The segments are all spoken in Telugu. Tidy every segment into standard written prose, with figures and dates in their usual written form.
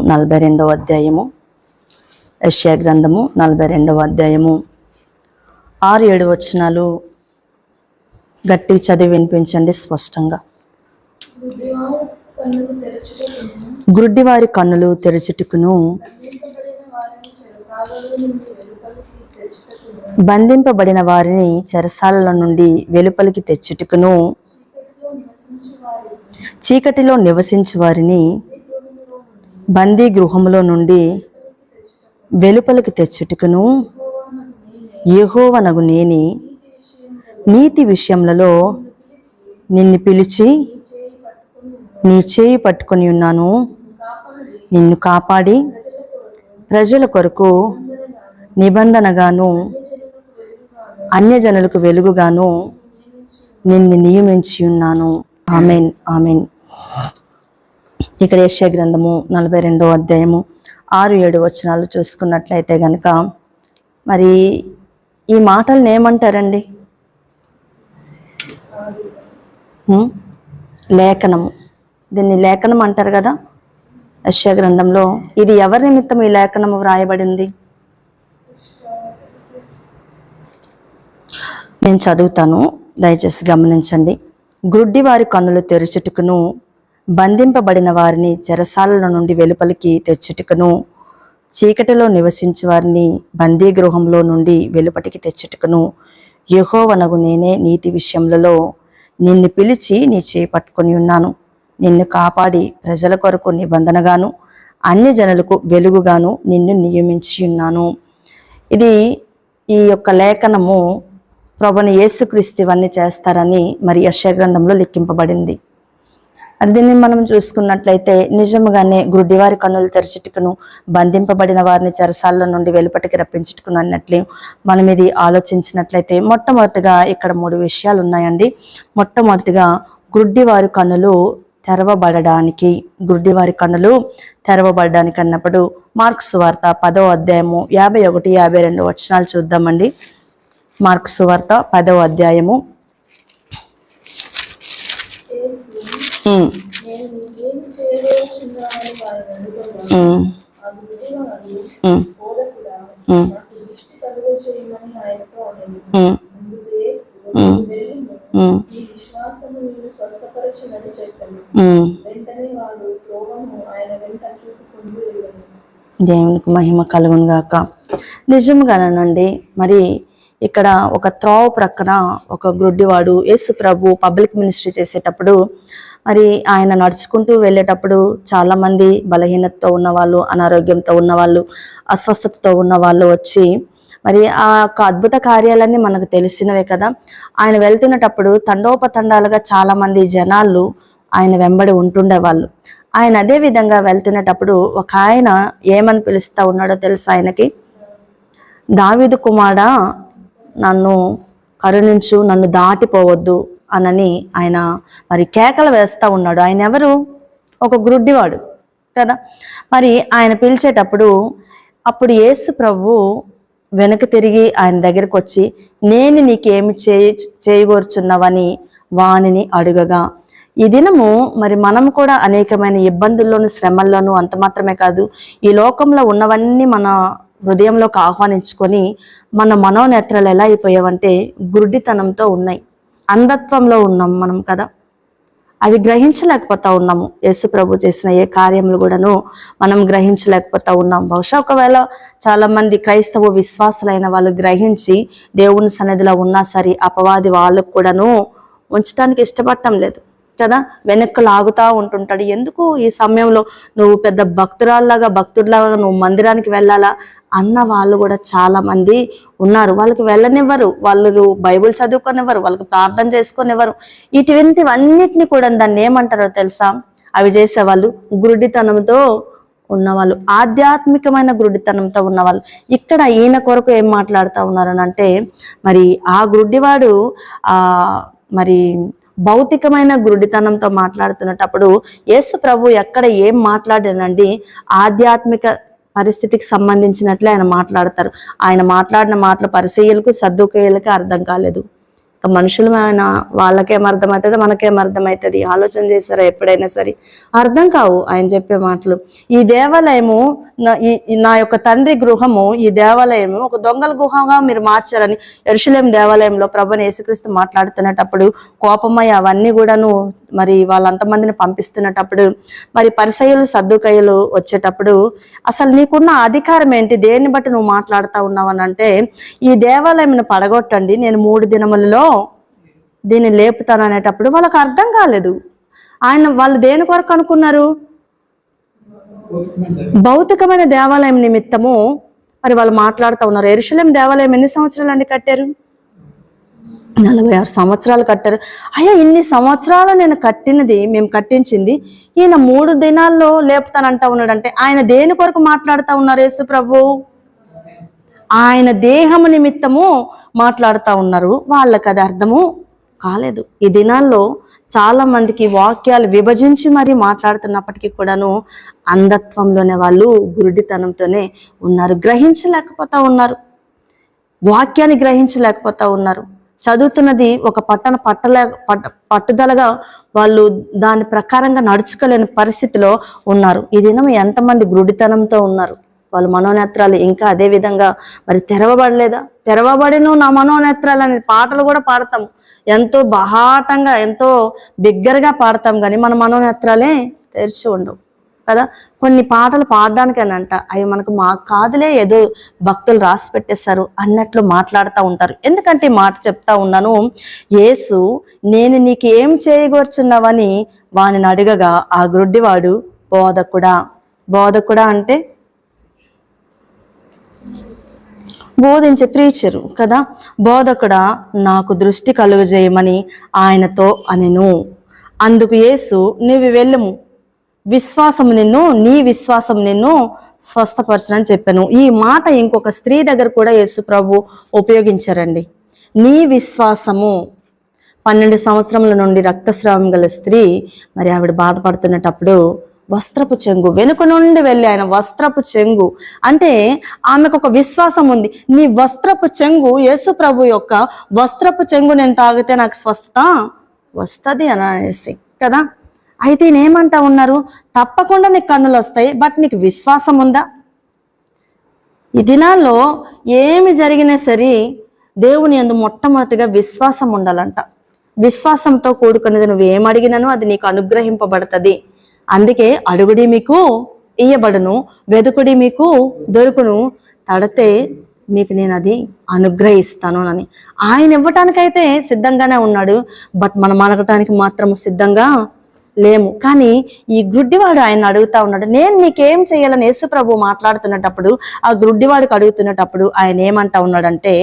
42వ అధ్యాయము, యెషయా గ్రంథము 42వ అధ్యాయము 6-7 వచనాలు గట్టి చదివి వినిపించండి స్పష్టంగా. గుడ్డివారి కన్నులు తెరచుటకును, బంధింపబడిన వారిని చెరసాల నుండి వెలుపలికి తెచ్చుటకును, చీకటిలో నివసించు వారిని బందీ గృహములో నుండి వెలుపలికి తెచ్చుటకును యెహోవానగు నేనే నీతి విషయములలో నిన్ను పిలిచి నీ చేయి పట్టుకొని ఉన్నాను. నిన్ను కాపాడి ప్రజల కొరకు నిబంధనగాను అన్యజనులకు వెలుగుగాను నిన్ను నియమించి ఉన్నాను. Amen, amen. ఇక్కడ యెషయా గ్రంథము 42వ అధ్యాయము 6-7 వచనాలు చూసుకున్నట్లయితే గనక మరి ఈ మాటలను ఏమంటారండి? లేఖనము. దీన్ని లేఖనం అంటారు కదా యెషయా గ్రంథంలో. ఇది ఎవరి నిమిత్తం ఈ లేఖనము వ్రాయబడింది? నేను చదువుతాను, దయచేసి గమనించండి. గుడ్డివారి కన్నులు తెరుచుటకును, బంధింపబడిన వారిని చెరసాల నుండి వెలుపలికి తెచ్చుటకును, చీకటిలో నివసించే వారిని బందీ గృహంలో నుండి వెలుపటికి తెచ్చుటకును యెహోవానగు నేనే నీతి విషయములలో నిన్ను పిలిచి నీ చేయి పట్టుకొని ఉన్నాను. నిన్ను కాపాడి ప్రజల కొరకు నిబంధనగాను అన్యజనులకు వెలుగుగాను నిన్ను నియమించి ఉన్నాను. ఇది ఈ యొక్క లేఖనము ప్రభువైన యేసుక్రీస్తు ఇవన్నీ చేస్తారని మరి యెషయా గ్రంథంలో లిఖింపబడింది. దీన్ని మనం చూసుకున్నట్లయితే నిజముగానే గుడ్డివారి కన్నులు తెరచుటకును, బంధింపబడిన వారిని చెరసాల నుండి వెలుపటికి రప్పించుటకును అన్నట్లు మనం ఇది ఆలోచించినట్లయితే మొట్టమొదటిగా ఇక్కడ 3 విషయాలు ఉన్నాయండి. మొట్టమొదటిగా గుడ్డివారి కన్నులు తెరవబడడానికి, గుడ్డివారి కన్నులు తెరవబడడానికి అన్నప్పుడు మార్కు సువార్త 10వ అధ్యాయము 51-52 వచనాలు చూద్దామండి. మార్కు సువార్త 10వ అధ్యాయము. దేవునికి మహిమ కలుగును గాక. నిజంగానండి, మరి ఇక్కడ ఒక త్రోవ ప్రక్కన ఒక గుడ్డివాడు యేసు ప్రభు పబ్లిక్ మినిస్ట్రీ చేసేటప్పుడు మరి ఆయన నడుచుకుంటూ వెళ్ళేటప్పుడు చాలామంది బలహీనతతో ఉన్నవాళ్ళు, అనారోగ్యంతో ఉన్నవాళ్ళు, అస్వస్థతతో ఉన్న వాళ్ళు వచ్చి మరి ఆ యొక్క అద్భుత కార్యాలన్నీ మనకు తెలిసినవే కదా. ఆయన వెళ్తున్నటప్పుడు తండోపతండాలుగా చాలామంది జనాలు ఆయన వెంబడి ఉంటుండేవాళ్ళు. ఆయన అదే విధంగా వెళ్తున్నటప్పుడు ఒక ఆయన ఏమని పిలుస్తూ ఉన్నాడో తెలుసు ఆయనకి? దావీదు కుమారుడా, నన్ను కరుణించు, నన్ను దాటిపోవద్దు అనని ఆయన మరి కేకలు వేస్తూ ఉన్నాడు. ఆయన ఎవరు? ఒక గుడ్డివాడు కదా. మరి ఆయన పిలిచేటప్పుడు అప్పుడు యేసు ప్రభు వెనక్కి తిరిగి ఆయన దగ్గరికి వచ్చి, నేను నీకేమి చేయగోర్చున్నావని వానిని అడుగగా, ఈ దినము మరి మనం కూడా అనేకమైన ఇబ్బందుల్లోనూ శ్రమల్లోనూ అంత మాత్రమే కాదు, ఈ లోకంలో ఉన్నవన్నీ మన హృదయంలోకి ఆహ్వానించుకొని మన మనోనేత్రాలు ఎలా అయిపోయావంటే గుడ్డితనంతో ఉన్నాయి, అంధత్వంలో ఉన్నాం మనం కదా. అవి గ్రహించలేకపోతా ఉన్నాము. యేసు ప్రభు చేసిన ఏ కార్యములు కూడాను మనం గ్రహించలేకపోతా ఉన్నాం. బహుశా ఒకవేళ చాలా మంది క్రైస్తవ విశ్వాసులైన వాళ్ళు గ్రహించి దేవుని సన్నిధిలో ఉన్నా సరే అపవాది వాళ్ళకు కూడాను ఉంచడానికి ఇష్టపడటం లేదు కదా. వెనక్కు లాగుతూ ఉంటుంటాడు. ఎందుకు ఈ సమయంలో నువ్వు పెద్ద భక్తుడిలాగా నువ్వు మందిరానికి వెళ్ళాలా అన్న వాళ్ళు కూడా చాలా మంది ఉన్నారు. వాళ్ళకి వెళ్ళనివ్వరు, వాళ్ళు బైబుల్ చదువుకొనివ్వరు, వాళ్ళకి ప్రార్థన చేసుకొనివ్వరు. ఇటువంటివన్నిటిని కూడా దాన్ని ఏమంటారో తెలుసా? అవి చేసేవాళ్ళు గుడ్డితనంతో ఉన్నవాళ్ళు, ఆధ్యాత్మికమైన గుడ్డితనంతో ఉన్నవాళ్ళు. ఇక్కడ ఈయన కొరకు ఏం మాట్లాడుతూ ఉన్నారని అంటే మరి ఆ గుడ్డివాడు మరి భౌతికమైన గుడ్డితనంతో మాట్లాడుతున్నప్పుడు యేసు ప్రభు ఎక్కడ ఏం మాట్లాడానండి ఆధ్యాత్మిక పరిస్థితికి సంబంధించినట్లే ఆయన మాట్లాడతారు. ఆయన మాట్లాడిన మాటలు పరిసయ్యులకు సద్దూకయ్యులకు అర్థం కాలేదు, మనుషులమైన వాళ్ళకేం అర్థమవుతుంది, మనకేం అర్థమవుతుంది? ఆలోచన చేశారా ఎప్పుడైనా సరే? అర్థం కావు ఆయన చెప్పే మాటలు. ఈ దేవాలయము నా యొక్క తండ్రి గృహము, ఈ దేవాలయము ఒక దొంగల గుహగా మీరు మార్చారని యెరూషలేము దేవాలయంలో ప్రభువైన యేసుక్రీస్తు మాట్లాడుతున్నప్పుడు కోపమై అవన్నీ కూడాను మరి వాళ్ళంతమందిని పంపిస్తున్నప్పుడు మరి పరిసయ్యులు సద్దుకయ్యులు వచ్చేటప్పుడు అసలు నీకున్న అధికారం ఏంటి, దేన్ని బట్టి నువ్వు మాట్లాడుతూ ఉన్నావని అంటే, ఈ దేవాలయంను పడగొట్టండి, నేను 3 దినములలో దీన్ని లేపుతాను అనేటప్పుడు వాళ్ళకి అర్థం కాలేదు. వాళ్ళు దేని కొరకు అనుకున్నారు? భౌతికమైన దేవాలయం నిమిత్తము మరి వాళ్ళు మాట్లాడుతూ ఉన్నారు. యెరూషలేము దేవాలయం ఎన్ని సంవత్సరాలు అండి కట్టారు? 46 సంవత్సరాలు కట్టారు. అయ్యా, ఇన్ని సంవత్సరాలు నేను కట్టినది, మేము కట్టించింది, ఈయన 3 దినాల్లో లేపుతానంటా ఉన్నాడంటే ఆయన దేని కొరకు మాట్లాడుతూ ఉన్నారు? యేసు ప్రభు ఆయన దేహము నిమిత్తము మాట్లాడుతూ ఉన్నారు. వాళ్ళకి అది అర్థము కాలేదు. ఈ దినాల్లో చాలా మందికి వాక్యాలు విభజించి మరీ మాట్లాడుతున్నప్పటికీ కూడాను అంధత్వంలోనే వాళ్ళు, గురుడితనంతోనే ఉన్నారు, గ్రహించలేకపోతా ఉన్నారు, వాక్యాన్ని గ్రహించలేకపోతా ఉన్నారు. చదువుతున్నది ఒక పట్టుదలగా వాళ్ళు దాని ప్రకారంగా నడుచుకోలేని పరిస్థితిలో ఉన్నారు. ఈ దినం ఎంతమంది గురుడితనంతో ఉన్నారు? వాళ్ళ మనోనేత్రాలు ఇంకా అదే విధంగా మరి తెరవబడలేదా? తెరవబడిను నా మనోనేత్రాలు అనే పాటలు కూడా పాడతాం, ఎంతో బహాటంగా ఎంతో బిగ్గరగా పాడతాం, కానీ మన మనోనేత్రాలే తెరిచి ఉండవు కదా. కొన్ని పాటలు పాడడానికేనంట అవి మాకు కాదులే, ఏదో భక్తులు రాసి పెట్టేశారు అన్నట్లు మాట్లాడుతూ ఉంటారు. ఎందుకంటే ఈ మాట చెప్తా ఉన్నాను, యేసు నేను నీకు ఏం చేయగోర్చున్నావని వానిని అడగగా ఆ గ్రుడ్డివాడు బోధకుడా అంటే బోధించే ప్రీచరు కదా, బోధకుడా నాకు దృష్టి కలుగజేయమని ఆయనతో అనెను. అందుకు యేసు నీవు వెళ్ళుము, నీ విశ్వాసం నిన్ను స్వస్థపరచనని చెప్పాను. ఈ మాట ఇంకొక స్త్రీ దగ్గర కూడా యేసు ప్రభు ఉపయోగించారండి. నీ విశ్వాసము. 12 సంవత్సరముల నుండి రక్తస్రావం గల స్త్రీ మరి ఆవిడ బాధపడుతున్నప్పుడు వస్త్రపు చెంగు వెనుక నుండి వెళ్ళి ఆయన వస్త్రపు చెంగు అంటే ఆమెకు ఒక విశ్వాసం ఉంది. నీ వస్త్రపు చెంగు, యేసు ప్రభు యొక్క వస్త్రపు చెంగు నేను తాగితే నాకు స్వస్థత వస్తుంది అని అనేసి కదా. అయితే నేనేమంటా ఉన్నారు, తప్పకుండా నీకు కన్నులు వస్తాయి, బట్ నీకు విశ్వాసం ఉందా? ఈ దినాల్లో ఏమి జరిగినా సరే దేవుని యందు మొట్టమొదటిగా విశ్వాసం ఉండాలంట. విశ్వాసంతో కూడుకున్నది నువ్వు ఏం అడిగినను అది నీకు అనుగ్రహింపబడుతుంది. అందుకే అడుగుడి మీకు ఇయ్యబడును, వెదుకుడి మీకు దొరుకును, తడితే మీకు నేను అది అనుగ్రహిస్తాను అని ఆయన ఇవ్వటానికైతే సిద్ధంగానే ఉన్నాడు. బట్ మనం అడగటానికి మాత్రం సిద్ధంగా లేము. కానీ ఈ గుడ్డివాడు ఆయన అడుగుతా ఉన్నాడు, నేను నీకేం చేయాలని యేసు ప్రభు మాట్లాడుతున్నప్పుడు ఆ గుడ్డివాడికి అడుగుతున్నప్పుడు ఆయన ఏమంటా ఉన్నాడంటే,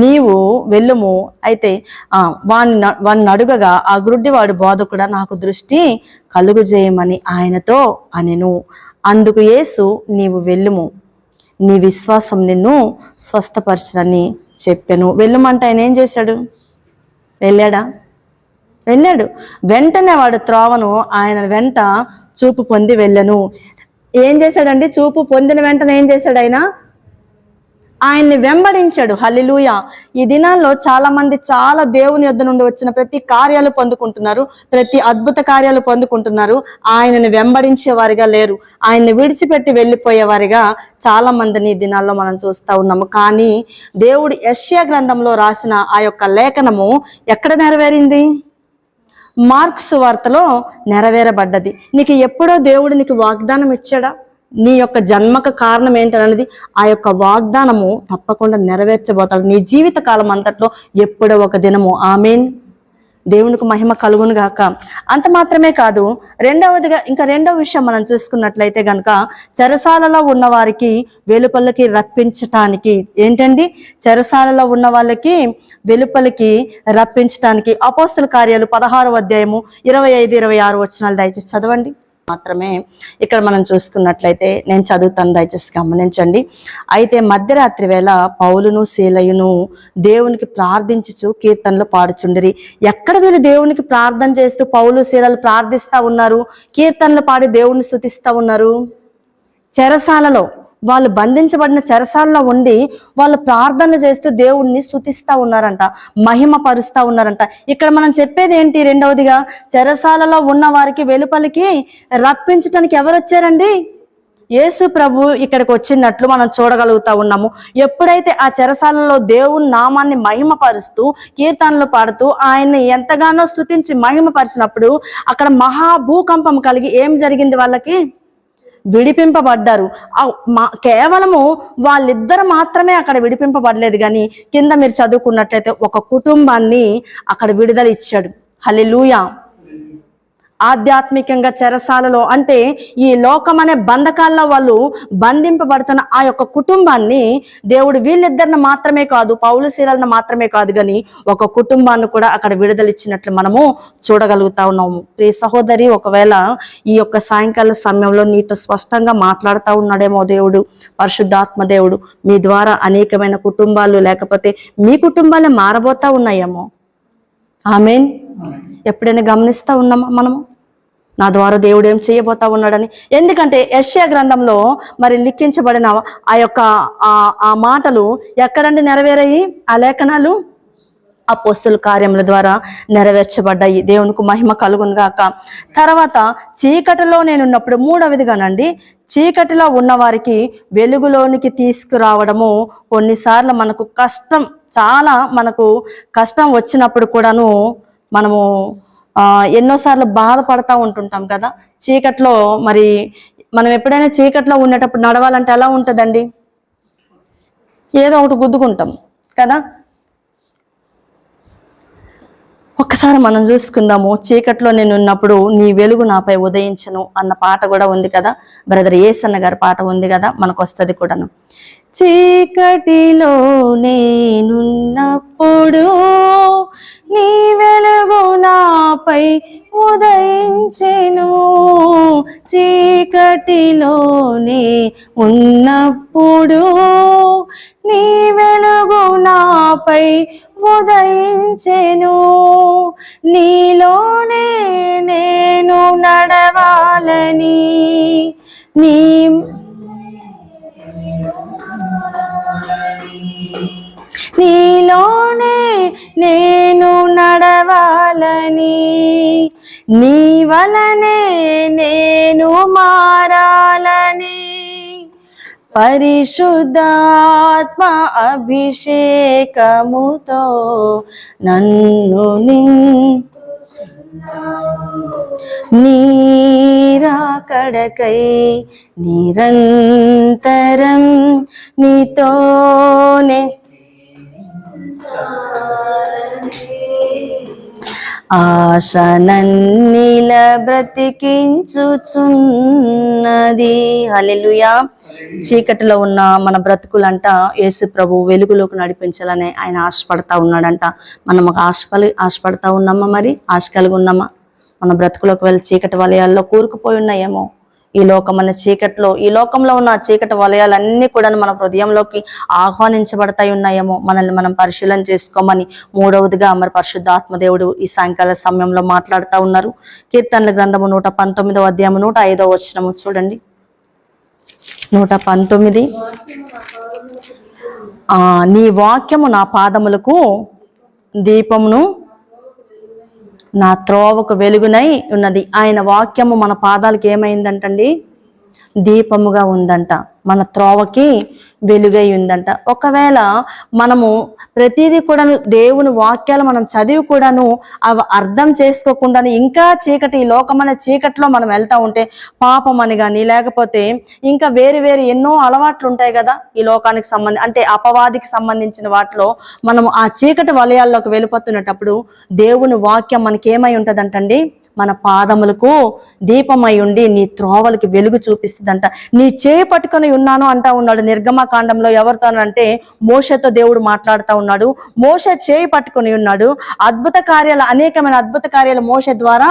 నీవు వెళ్ళుము. అయితే వాడిని అడుగగా ఆ గుడ్డివాడు బోధకుడా నాకు దృష్టి కలుగజేయమని ఆయనతో అనెను. అందుకు యేసు నీవు వెళ్ళుము, నీ విశ్వాసం నిన్ను స్వస్థపరచని చెప్పాను. వెళ్ళుమంటే ఆయన ఏం చేశాడు? వెళ్ళాడు. వెంటనే వాడు త్రోవను ఆయన వెంట చూపు పొంది వెళ్ళను. ఏం చేశాడండి? చూపు పొందిన వెంటనే ఏం చేశాడు? ఆయన్ని వెంబడించాడు. హల్లెలూయా. ఈ దినాల్లో చాలా మంది చాలా దేవుని యొద్ద నుండి వచ్చిన ప్రతి కార్యాలు పొందుకుంటున్నారు, ప్రతి అద్భుత కార్యాలు పొందుకుంటున్నారు. ఆయనని వెంబడించే వారిగా లేరు, ఆయన్ని విడిచిపెట్టి వెళ్ళిపోయేవారిగా చాలా మందిని ఈ దినాల్లో మనం చూస్తూ ఉన్నాము. కానీ దేవుడు యెషయా గ్రంథంలో రాసిన ఆ యొక్క లేఖనము ఎక్కడ నెరవేరింది? మార్క్స్ వార్తలో నెరవేరబడ్డది. నీకు ఎప్పుడో దేవుడు నీకు వాగ్దానం ఇచ్చాడా? నీ యొక్క జన్మకు కారణం ఏంటనేది ఆ యొక్క వాగ్దానము తప్పకుండా నెరవేర్చబోతాడు నీ జీవిత కాలం అంతట్లో ఎప్పుడో ఒక దినము. ఆమేన్. దేవునికి మహిమ కలుగును గాక. అంత మాత్రమే కాదు, రెండవ విషయం మనం చూసుకున్నట్లయితే గనక చెరసాలలో ఉన్న వారికి వెలుపలికి రప్పించటానికి ఏంటండి? చెరసాలలో ఉన్న వాళ్ళకి వెలుపలికి రప్పించటానికి అపోస్తల కార్యాలు 16వ అధ్యాయము 25-26 వచనాలు దయచేసి చదవండి. మాత్రమే ఇక్కడ మనం చూసుకున్నట్లయితే నేను చదువుతాను, దయచేసి గమనించండి. అయితే మధ్యరాత్రి వేళ పౌలును శీలయును దేవునికి ప్రార్థించుచు కీర్తనలు పాడుచుండిరి. ఎక్కడ వీళ్ళు దేవునికి ప్రార్థన చేస్తూ పౌలు శీలలు ప్రార్థిస్తా ఉన్నారు, కీర్తనలు పాడి దేవుణ్ణి స్తుతిస్తా ఉన్నారు? చెరసాలలో. వాళ్ళు బంధించబడిన చెరసాల్లో ఉండి వాళ్ళు ప్రార్థన చేస్తూ దేవుణ్ణి స్తుతిస్తా ఉన్నారంట, మహిమ పరుస్తా ఉన్నారంట. ఇక్కడ మనం చెప్పేది ఏంటి? రెండవదిగా, చెరసాలలో ఉన్న వారికి వెలుపలికి రప్పించటానికి ఎవరు వచ్చారండి? యేసు ప్రభు ఇక్కడికి వచ్చినట్లు మనం చూడగలుగుతా ఉన్నాము. ఎప్పుడైతే ఆ చెరసాలలో దేవుని నామాన్ని మహిమపరుస్తూ కీర్తనలు పాడుతూ ఆయన్ని ఎంతగానో స్తుతించి మహిమపరిచినప్పుడు అక్కడ మహాభూకంపం కలిగి ఏం జరిగింది? వాళ్ళకి విడిపింపబడ్డారు. కేవలము వాళ్ళిద్దరు మాత్రమే అక్కడ విడిపింపబడలేదు, కానీ కింద మీరు చదువుకున్నట్లయితే ఒక కుటుంబాన్ని అక్కడ విడుదల ఇచ్చాడు. హల్లెలూయా. ఆధ్యాత్మికంగా చెరసాలలో అంటే ఈ లోకం అనే బంధకాల్లో వాళ్ళు బంధింపబడుతున్న ఆ యొక్క కుటుంబాన్ని దేవుడు వీళ్ళిద్దరిని మాత్రమే కాదు, పౌలు శీలను మాత్రమే కాదు, కానీ ఒక కుటుంబాన్ని కూడా అక్కడ విడుదలిచ్చినట్లు మనము చూడగలుగుతా ఉన్నాము. ప్రియ సహోదరి, ఒకవేళ ఈ యొక్క సాయంకాల సమయంలో నీతో స్పష్టంగా మాట్లాడుతూ ఉన్నాడేమో దేవుడు, పరిశుద్ధాత్మ దేవుడు, మీ ద్వారా అనేకమైన కుటుంబాలు లేకపోతే మీ కుటుంబాలే మారబోతా ఉన్నాయేమో. ఆమేన్. ఎప్పుడైనా గమనిస్తా ఉన్నామా మనము, నా ద్వారా దేవుడు ఏం చేయబోతా ఉన్నాడని? ఎందుకంటే యెషయా గ్రంథంలో మరి లిఖించబడిన ఆ యొక్క ఆ మాటలు ఎక్కడండి నెరవేరాయి? ఆ లేఖనాలు అపోస్తలుల కార్యముల ద్వారా నెరవేర్చబడ్డాయి. దేవునికి మహిమ కలుగును గాక. తర్వాత చీకటిలో నేనున్నప్పుడు, మూడవదిగానండి, చీకటిలో ఉన్న వారికి వెలుగులోనికి తీసుకురావడము. కొన్నిసార్లు మనకు కష్టం, చాలా మనకు కష్టం వచ్చినప్పుడు కూడాను మనము ఎన్నోసార్లు బాధపడతా ఉంటుంటాం కదా. చీకట్లో మరి మనం ఎప్పుడైనా చీకట్లో ఉండేటప్పుడు నడవాలంటే ఎలా ఉంటుందండి? ఏదో ఒకటి గుద్దుకుంటాం కదా. ఒక్కసారి మనం చూసుకుందాము. చీకట్లో నేను ఉన్నప్పుడు నీ వెలుగు నాపై ఉదయించను అన్న పాట కూడా ఉంది కదా. బ్రదర్ ఏసన్న గారి పాట ఉంది కదా, మనకు వస్తుంది కూడాను. చీకటిలో నేనున్నప్పుడు నీ వెలుగు నాపై ఉదయించెను, చీకటిలోనే ఉన్నప్పుడు నీ వెలుగు నాపై ఉదయించెను, నీలోనే నేను నడవాలని నీలోనే నేను నడవాలని, నీ వలనే నేను మారాలని, పరిశుద్ధాత్మ అభిషేకముతో నన్ను నీరాకడకై నిరంతరం నీతోనే ఆశనన్నిల బ్రతికించుచున్నది. హల్లెలూయా. చీకటిలో ఉన్న మన బ్రతుకులంట యేసు ప్రభు వెలుగులోకి నడిపించాలని ఆయన ఆశపడతా ఉన్నాడంట. మనం ఒక ఆశపడతా ఉన్నామా? మరి ఆశ కలిగి ఉన్నామా? మన బ్రతుకులోకి వెళ్ళి చీకటి వలయాల్లో కూరుకుపోయి ఉన్నాయేమో. ఈ లోకమైన చీకట్లో, ఈ లోకంలో ఉన్న చీకటి వలయాలన్నీ కూడా మన హృదయంలోకి ఆహ్వానించబడతాయి ఉన్నాయేమో. మనల్ని మనం పరిశీలన చేసుకోమని మూడవదిగా మరి పరిశుద్ధాత్మ దేవుడు ఈ సాయంకాల సమయంలో మాట్లాడుతూ ఉన్నారు. కీర్తనల గ్రంథము 119వ అధ్యాయము 105వ వచనము చూడండి. 119. నీ వాక్యము నా పాదములకు దీపమును నా త్రోవకు వెలుగునై ఉన్నది. ఆయన వాక్యము మన పాదాలకు ఏమైందంటండి? దీపముగా ఉందంట, మన త్రోవకి వెలుగై ఉందంట. ఒకవేళ మనము ప్రతిదీ కూడాను దేవుని వాక్యాలు మనం చదివి కూడాను అవి అర్థం చేసుకోకుండా ఇంకా చీకటి, ఈ లోకమైన చీకటిలో మనం వెళ్తా ఉంటే పాపం అని కానీ లేకపోతే ఇంకా వేరే ఎన్నో అలవాట్లు ఉంటాయి కదా ఈ లోకానికి అంటే అపవాదికి సంబంధించిన వాటిలో మనము ఆ చీకటి వలయాల్లోకి వెళ్ళిపోతున్నప్పుడు దేవుని వాక్యం మనకి ఏమై ఉంటుందంటండి? మన పాదములకు దీపమై ఉండి నీ త్రోవలకి వెలుగు చూపిస్తుందంట. నీ చేయి పట్టుకొని ఉన్నాను అంటా ఉన్నాడు నిర్గమకాండంలో. ఎవరితోనంటే మోషేతో దేవుడు మాట్లాడుతూ ఉన్నాడు. మోషే చేయి పట్టుకొని ఉన్నాడు. అనేకమైన అద్భుత కార్యాలు మోషే ద్వారా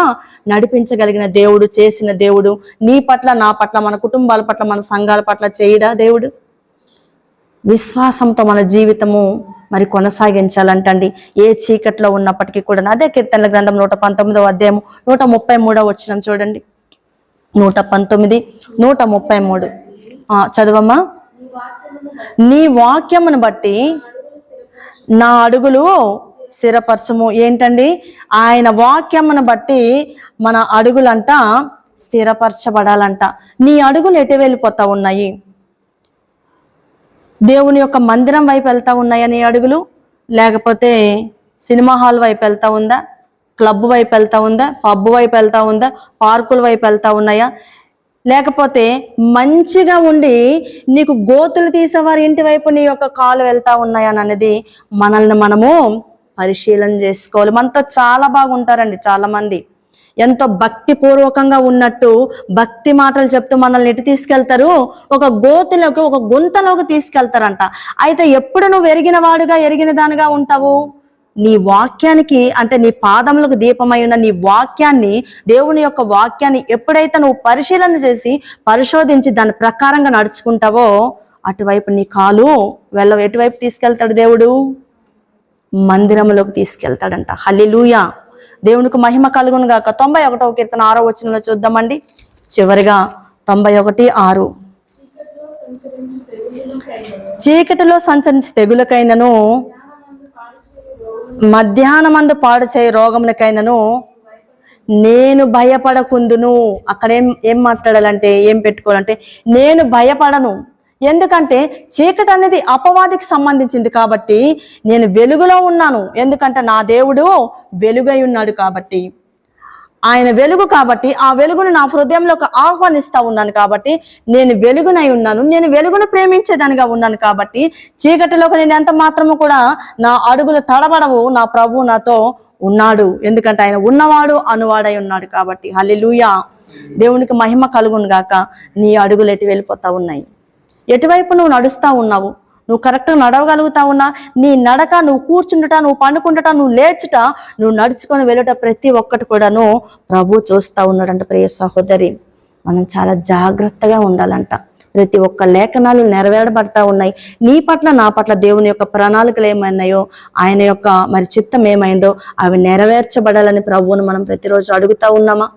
నడిపించగలిగిన దేవుడు, చేసిన దేవుడు నీ పట్ల, నా పట్ల, మన కుటుంబాల పట్ల, మన సంఘాల పట్ల చేయడా దేవుడు? విశ్వాసంతో మన జీవితము మరి కొనసాగించాలంటండి ఏ చీకట్లో ఉన్నప్పటికీ కూడా. అదే కీర్తనల గ్రంథం 119వ అధ్యాయము 133వ వచనం చూడండి. 119, 133 చదవమ్మా. నీ వాక్యమును బట్టి నా అడుగులు స్థిరపరచము. ఏంటండి? ఆయన వాక్యమును బట్టి మన అడుగులంట స్థిరపరచబడాలంట. నీ అడుగులు ఎటు వెళ్ళిపోతా ఉన్నాయి? దేవుని యొక్క మందిరం వైపు వెళ్తా ఉన్నాయా నీ అడుగులు? లేకపోతే సినిమా హాల్ వైపు వెళ్తా ఉందా? క్లబ్ వైపు వెళ్తా ఉందా? పబ్ వైపు వెళ్తా ఉందా? పార్కుల వైపు వెళ్తా ఉన్నాయా? లేకపోతే మంచిగా ఉండి నీకు గోతులు తీసేవారి ఇంటి వైపు నీ యొక్క కాలు వెళ్తా ఉన్నాయా అనేది మనల్ని మనము పరిశీలన చేసుకోవాలి. మనతో చాలా బాగుంటారండి చాలా మంది, ఎంతో భక్తి పూర్వకంగా ఉన్నట్టు భక్తి మాటలు చెప్తూ మనల్ని ఎటు తీసుకెళ్తారు? ఒక గోతులోకి, ఒక గుంతలోకి తీసుకెళ్తారంట. అయితే ఎప్పుడు నువ్వు ఎరిగిన వాడుగా, ఎరిగిన దానిగా ఉంటావు? నీ వాక్యానికి, అంటే నీ పాదములకు దీపమై ఉన్న నీ వాక్యాన్ని, దేవుని యొక్క వాక్యాన్ని ఎప్పుడైతే నువ్వు పరిశీలన చేసి పరిశోధించి దాని ప్రకారంగా నడుచుకుంటావో అటువైపు నీ కాలు ఎటువైపు తీసుకెళ్తాడు దేవుడు? మందిరంలోకి తీసుకెళ్తాడంట. హల్లెలూయా, దేవునికి మహిమ కలుగును గాక. 91వ కీర్తన 6వ వచనంలో చూద్దామండి. చివరిగా 91:6, చీకటిలో సంచరించి తెగులకైనను, మధ్యాహ్నమందు పాడు చేయి రోగములకైనను నేను భయపడకుందును. అక్కడ ఏం మాట్లాడాలంటే, ఏం పెట్టుకోవాలంటే, నేను భయపడను. ఎందుకంటే చీకటి అనేది అపవాదికి సంబంధించింది కాబట్టి నేను వెలుగులో ఉన్నాను. ఎందుకంటే నా దేవుడు వెలుగై ఉన్నాడు కాబట్టి, ఆయన వెలుగు కాబట్టి ఆ వెలుగును నా హృదయంలోకి ఆహ్వానిస్తా ఉన్నాను కాబట్టి నేను వెలుగునై ఉన్నాను. నేను వెలుగును ప్రేమించేదానిగా ఉన్నాను కాబట్టి చీకటిలోకి నేను ఎంత మాత్రము కూడా నా అడుగులు తడబడవు. నా ప్రభువు నాతో ఉన్నాడు, ఎందుకంటే ఆయన ఉన్నవాడు అనువాడై ఉన్నాడు కాబట్టి. హల్లెలూయా, దేవునికి మహిమ కలుగును గాక. నీ అడుగులు ఎటు వెళ్ళిపోతా ఉన్నాయి? ఎటువైపు నువ్వు నడుస్తా ఉన్నావు? నువ్వు కరెక్ట్గా నడవగలుగుతా ఉన్నా? నీ నడక, నువ్వు కూర్చుండట, నువ్వు పండుకుంటట, నువ్వు లేచుట, నువ్వు నడుచుకొని వెళ్ళట, ప్రతి ఒక్కటి కూడాను ప్రభు చూస్తూ ఉన్నాడంట. ప్రియ సహోదరి, మనం చాలా జాగ్రత్తగా ఉండాలంట. ప్రతి ఒక్క లేఖనాలు నెరవేరబడతా ఉన్నాయి. నీ పట్ల, నా పట్ల దేవుని యొక్క ప్రణాళికలు ఏమైనాయో, ఆయన యొక్క మరి చిత్తం ఏమైందో అవి నెరవేర్చబడాలని ప్రభువును మనం ప్రతిరోజు అడుగుతా ఉన్నామా?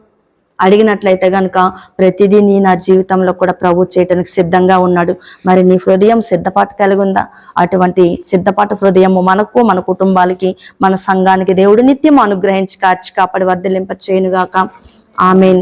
అడిగినట్లయితే గనుక ప్రతిదీ నా జీవితంలో కూడా ప్రభు చేయటానికి సిద్ధంగా ఉన్నాడు. మరి నీ హృదయం సిద్ధపాటు కలిగి ఉందా? అటువంటి సిద్ధపాటు హృదయము మనకు, మన కుటుంబాలకి, మన సంఘానికి దేవుడు నిత్యం అనుగ్రహించి కాచి కాపాడి వర్ధిల్లింప చేయనుగాక. ఆమేన్.